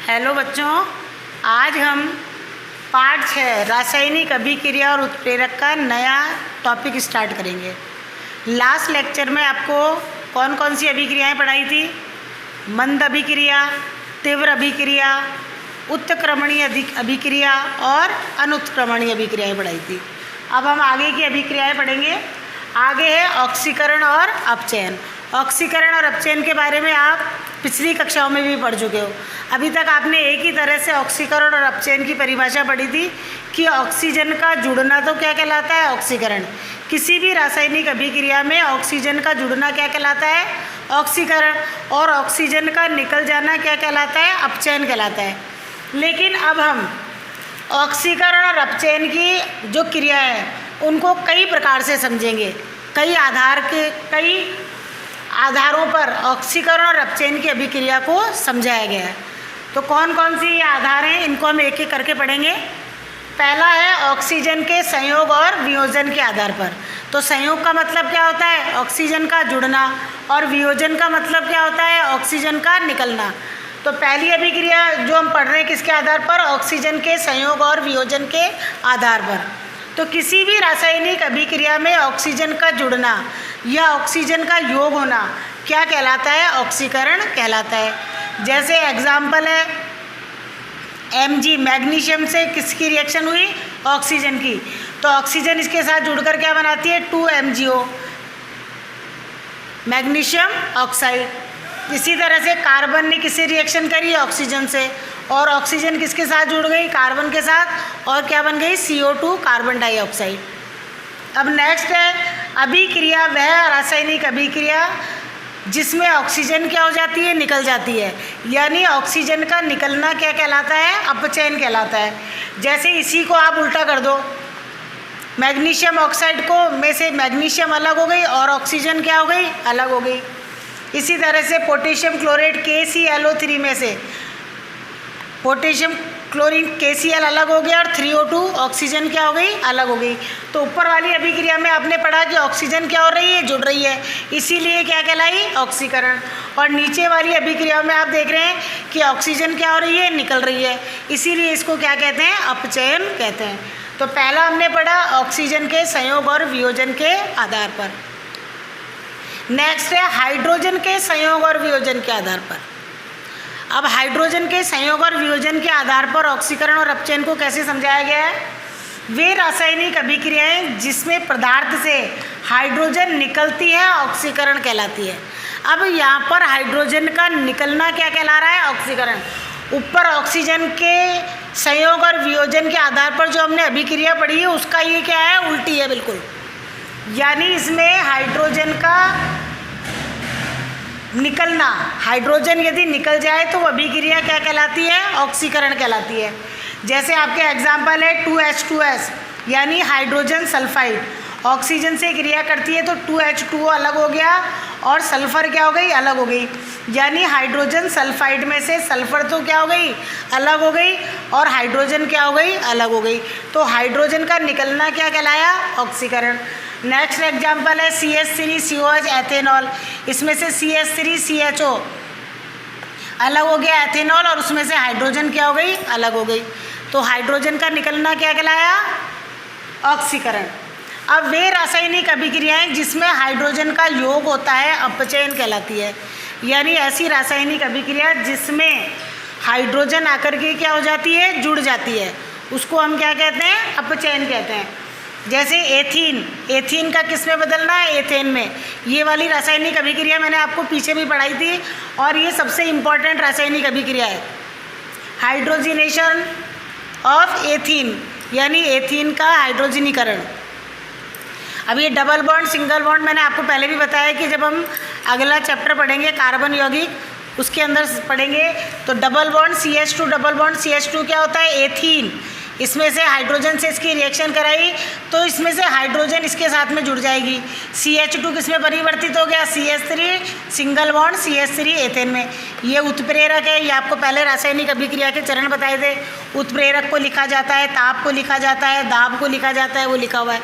Hello बच्चों, आज हम पाठ 6 रासायनिक अभिक्रिया और उत्प्रेरक का नया टॉपिक स्टार्ट करेंगे। लास्ट लेक्चर में आपको कौन कौन सी अभिक्रियाएं पढ़ाई थी? मंद अभिक्रिया, तीव्र अभिक्रिया, उत्क्रमणीय अभिक्रिया और अनुत्क्रमणीय अभिक्रियाएं पढ़ाई थी। अब हम आगे की अभिक्रियाएं पढ़ेंगे। आगे है ऑक्सीकरण और अपचयन। ऑक्सीकरण और अपचयन के बारे में आप पिछली कक्षाओं में भी पढ़ चुके हो। अभी तक आपने एक ही तरह से ऑक्सीकरण और अपचयन की परिभाषा पढ़ी थी कि ऑक्सीजन का जुड़ना तो क्या कहलाता है? ऑक्सीकरण। किसी भी रासायनिक अभिक्रिया में ऑक्सीजन का जुड़ना क्या कहलाता है? ऑक्सीकरण। और ऑक्सीजन का निकल जाना क्या कहलाता है? अपचयन कहलाता है। लेकिन अब हम ऑक्सीकरण और अपचयन की जो क्रिया है उनको कई प्रकार से समझेंगे। कई आधारों पर ऑक्सीकरण और अपचयन की अभिक्रिया को समझाया गया है। तो कौन कौन सी ये आधार हैं, इनको हम एक एक करके पढ़ेंगे। पहला है ऑक्सीजन के संयोग और वियोजन के आधार पर। तो संयोग का मतलब क्या होता है? ऑक्सीजन का जुड़ना। और वियोजन का मतलब क्या होता है? ऑक्सीजन का निकलना। तो पहली अभिक्रिया जो हम पढ़ रहे हैं किसके आधार पर? ऑक्सीजन के संयोग और वियोजन के आधार पर। तो किसी भी रासायनिक अभिक्रिया में ऑक्सीजन का जुड़ना या ऑक्सीजन का योग होना क्या कहलाता है? ऑक्सीकरण कहलाता है। जैसे एग्जाम्पल है Mg, मैग्नीशियम से किसकी रिएक्शन हुई? ऑक्सीजन की। तो ऑक्सीजन इसके साथ जुड़कर क्या बनाती है? 2MgO, magnesium oxide. इसी तरह से कार्बन ने किससे रिएक्शन करी? ऑक्सीजन से। और ऑक्सीजन किसके साथ जुड़ गई? कार्बन के साथ। और क्या बन गई? CO2, carbon dioxide. अब नेक्स्ट है अभिक्रिया, वह रासायनिक अभिक्रिया जिसमें ऑक्सीजन क्या हो जाती है? निकल जाती है। यानी ऑक्सीजन का निकलना क्या कहलाता है? अपचयन कहलाता है। जैसे इसी को आप उल्टा कर दो, मैग्नीशियम ऑक्साइड को में से मैग्नीशियम अलग हो गई और ऑक्सीजन क्या हो गई? अलग हो गई। इसी तरह से पोटेशियम क्लोराइड KClO3 में से पोटेशियम क्लोरीन KCl अलग हो गया और 3O2 ऑक्सीजन क्या हो गई? अलग हो गई। तो ऊपर वाली अभिक्रिया में आपने पढ़ा कि ऑक्सीजन क्या हो रही है? जुड़ रही है, इसीलिए क्या कहलाई? ऑक्सीकरण। और नीचे वाली अभिक्रिया में आप देख रहे हैं कि ऑक्सीजन क्या हो रही है? निकल रही है, इसीलिए इसको क्या कहते हैं? अपचयन कहते हैं। तो पहला हमने पढ़ा ऑक्सीजन के संयोग और वियोजन के आधार पर। नेक्स्ट है हाइड्रोजन के संयोग और वियोजन के आधार पर। अब हाइड्रोजन के संयोग और वियोजन के आधार पर ऑक्सीकरण और अपचयन को कैसे समझाया गया है? वे रासायनिक अभिक्रियाएं जिसमें पदार्थ से हाइड्रोजन निकलती है ऑक्सीकरण कहलाती है। अब यहाँ पर हाइड्रोजन का निकलना क्या कहला रहा है? ऑक्सीकरण। ऊपर ऑक्सीजन के संयोग और वियोजन के आधार पर जो हमने अभिक्रिया पढ़ी है उसका ये क्या है? उल्टी है बिल्कुल। यानी इसमें हाइड्रोजन का निकलना, हाइड्रोजन यदि निकल जाए तो वो अभिक्रिया क्या कहलाती है? ऑक्सीकरण कहलाती है। जैसे आपके एग्जाम्पल है 2H2S यानी हाइड्रोजन सल्फाइड। ऑक्सीजन से क्रिया करती है तो 2H2O अलग हो गया और सल्फर क्या हो गई? अलग हो गई। यानी हाइड्रोजन सल्फाइड में से सल्फर तो क्या हो गई? अलग हो गई और हाइड्रोजन क्या हो गई? अलग हो गई। तो हाइड्रोजन का निकलना क्या कहलाया? ऑक्सीकरण। नेक्स्ट एग्जाम्पल है CH3COH एथेनॉल। इसमें से CH3CHO अलग हो गया एथेनॉल और उसमें से हाइड्रोजन क्या हो गई? अलग हो गई। तो हाइड्रोजन का निकलना क्या कहलाया? ऑक्सीकरण। अब वे रासायनिक अभिक्रियाएं जिसमें हाइड्रोजन का योग होता है अपचयन कहलाती है। यानी ऐसी रासायनिक अभिक्रिया जिसमें हाइड्रोजन आकर के क्या हो जाती है? जुड़ जाती है, उसको हम क्या कहते हैं? अपचयन कहते हैं। जैसे एथीन का किस में बदलना है? एथेन में। ये वाली रासायनिक अभिक्रिया मैंने आपको पीछे भी पढ़ाई थी और ये सबसे इम्पॉर्टेंट रासायनिक अभिक्रिया है, हाइड्रोजिनेशन ऑफ एथीन, यानी एथीन का हाइड्रोजनीकरण। अब ये डबल बॉन्ड सिंगल बॉन्ड मैंने आपको पहले भी बताया कि जब हम अगला चैप्टर पढ़ेंगे कार्बन यौगिक उसके अंदर पढ़ेंगे तो double bond CH2 double bond CH2 क्या होता है? एथीन। इसमें से हाइड्रोजन से इसकी रिएक्शन कराई तो इसमें से हाइड्रोजन इसके साथ में जुड़ जाएगी। CH2 किस में परिवर्तित हो गया? CH3 single bond CH3 ethane में। ये उत्प्रेरक है, ये आपको पहले रासायनिक अभिक्रिया के चरण बताए थे। उत्प्रेरक को लिखा जाता है, ताप को लिखा जाता है, दाब को लिखा जाता है, वो लिखा हुआ है।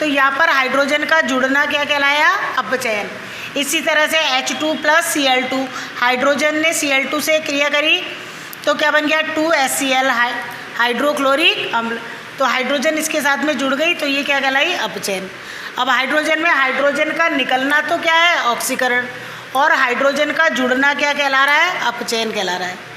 तो यहाँ पर हाइड्रोजन का जुड़ना क्या कहलाया? अपचयन। इसी तरह से H2 + Cl2, हाइड्रोजन ने Cl2 से क्रिया करी तो क्या बन गया 2HCl हाइड्रोक्लोरिक अम्ल। तो हाइड्रोजन इसके साथ में जुड़ गई तो ये क्या कहलाई अपचयन। अब हाइड्रोजन में हाइड्रोजन का निकलना तो क्या है ऑक्सीकरण, और हाइड्रोजन का जुड़ना क्या कहला रहा है अपचयन कहला रहा है।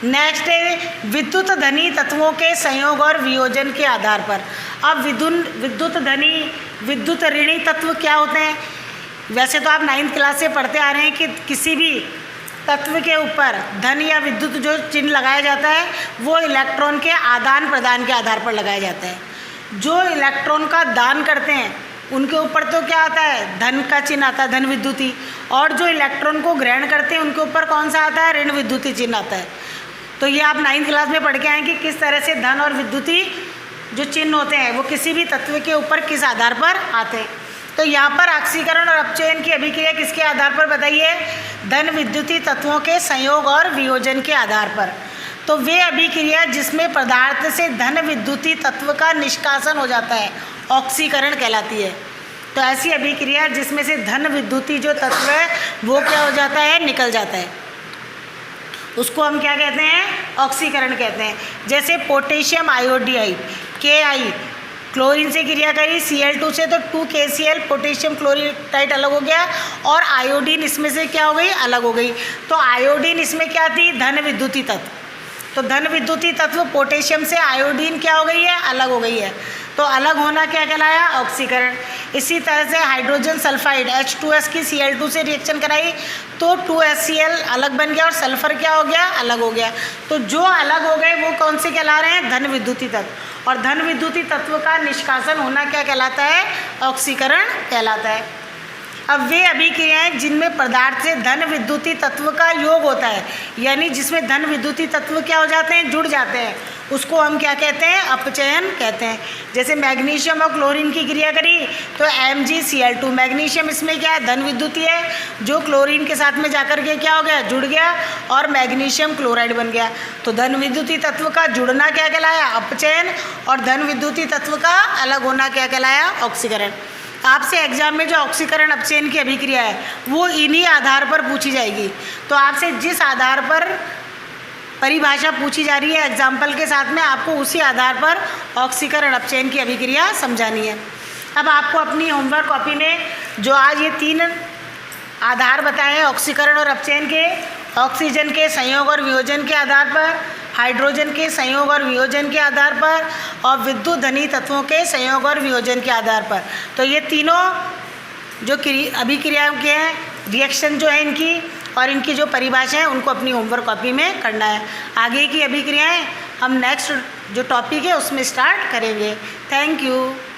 नेक्स्ट है विद्युत धनी तत्वों के संयोग और वियोजन के आधार पर। अब विद्युत धनी विद्युत ऋणी तत्व क्या होते हैं। वैसे तो आप 9th क्लास से पढ़ते आ रहे हैं कि किसी भी तत्व के ऊपर धन या विद्युत जो चिन्ह लगाया जाता है वो इलेक्ट्रॉन के आदान प्रदान के आधार पर लगाया जाता है। जो इलेक्ट्रॉन का दान करते हैं उनके ऊपर तो क्या आता है धन का चिन्ह आता है, धन विद्युती, और जो इलेक्ट्रॉन को ग्रहण करते हैं उनके ऊपर कौन सा आता है ऋण विद्युती चिन्ह आता है। तो ये आप 9th क्लास में पढ़ के आए कि किस तरह से धन और विद्युती जो चिन्ह होते हैं वो किसी भी तत्व के ऊपर किस आधार पर आते हैं। तो यहाँ पर ऑक्सीकरण और अपचयन की अभिक्रिया किसके आधार पर बताइए, धन विद्युती तत्वों के संयोग और वियोजन के आधार पर। तो वे अभिक्रिया जिसमें पदार्थ से धन विद्युती तत्व का निष्कासन हो जाता है ऑक्सीकरण कहलाती है। तो ऐसी अभिक्रिया जिसमें से धन विद्युती जो तत्व है वो क्या हो जाता है निकल जाता है, उसको हम क्या कहते हैं ऑक्सीकरण कहते हैं। जैसे पोटेशियम आयोडाइड Ki क्लोरीन से क्रिया करी Cl2 से तो 2KCl पोटेशियम क्लोराइड अलग हो गया, और आयोडीन इसमें से क्या हो गई अलग हो गई। तो आयोडीन इसमें क्या थी धन विद्युती तत्व, तो धन विद्युती तत्व पोटेशियम से आयोडीन क्या हो गई है अलग हो गई है। तो अलग होना क्या कहलाया ऑक्सीकरण। इसी तरह से हाइड्रोजन सल्फाइड H2S की Cl2 से रिएक्शन कराई तो 2HCl अलग बन गया और सल्फर क्या हो गया अलग हो गया। तो जो अलग हो गए वो कौन से कहला रहे हैं धन विद्युती तत्व, और धन विद्युती तत्व का निष्कासन होना क्या कहलाता है ऑक्सीकरण कहलाता है। अब वे अभिक्रियाएं जिनमें पदार्थ से धन विद्युती तत्व का योग होता है, यानी जिसमें धन विद्युती तत्व क्या हो जाते हैं जुड़ जाते हैं, उसको हम क्या कहते हैं अपचयन कहते हैं। जैसे मैग्नीशियम और क्लोरीन की क्रिया करी तो MgCl2, मैग्नीशियम इसमें क्या है धन विद्युती है, जो क्लोरीन के साथ में जाकर के क्या हो गया जुड़ गया और मैग्नीशियम क्लोराइड बन गया। तो धन विद्युती तत्व का जुड़ना क्या कहलाया अपचयन, और धन विद्युती तत्व का अलग होना क्या कहलाया ऑक्सीकरण। आपसे एग्जाम में जो ऑक्सीकरण अपचयन की अभिक्रिया है वो इन्हीं आधार पर पूछी जाएगी। तो आपसे जिस आधार पर परिभाषा पूछी जा रही है एग्जाम्पल के साथ में आपको उसी आधार पर ऑक्सीकरण अपचयन की अभिक्रिया समझानी है। अब आपको अपनी होमवर्क कॉपी में जो आज ये 3 आधार बताए हैं ऑक्सीकरण और अपचयन के, ऑक्सीजन के संयोग और वियोजन के आधार पर, हाइड्रोजन के संयोग और वियोजन के आधार पर, और विद्युत धनी तत्वों के संयोग और वियोजन के आधार पर। तो ये तीनों जो अभिक्रियाओं के हैं रिएक्शन जो है इनकी और इनकी जो परिभाषा है उनको अपनी होमवर्क कॉपी में करना है। आगे की अभिक्रियाएं हम नेक्स्ट जो टॉपिक है उसमें स्टार्ट करेंगे। Thank you.